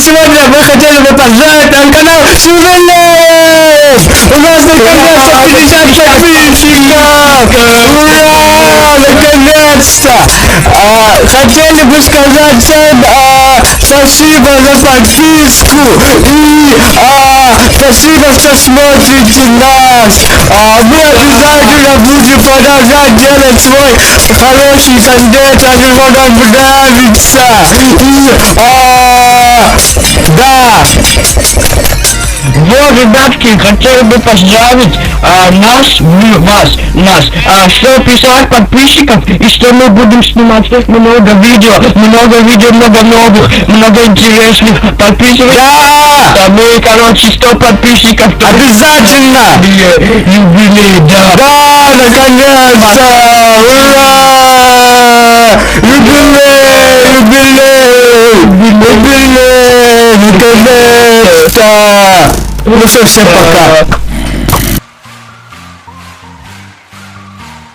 сегодня мы хотели бы поздравить на канал Юбилей! У нас наконец-то 50 подписчиков! Ура! Наконец-то! Хотели бы сказать всем спасибо за подписку и спасибо, что смотрите нас. Мы обязательно будем продолжать делать свой хороший контент, если вам нравится. Да. Вот, ребятки, хотел бы поздравить вас, 150 подписчиков, и что мы будем снимать много видео, много новых, много интересных. Подписывайтесь. Да! Мы, короче, 100 подписчиков. Обязательно! Юбилей, да. Да, наконец-то! Ура! Юбилей! Наконец-то! Ну что, всем пока!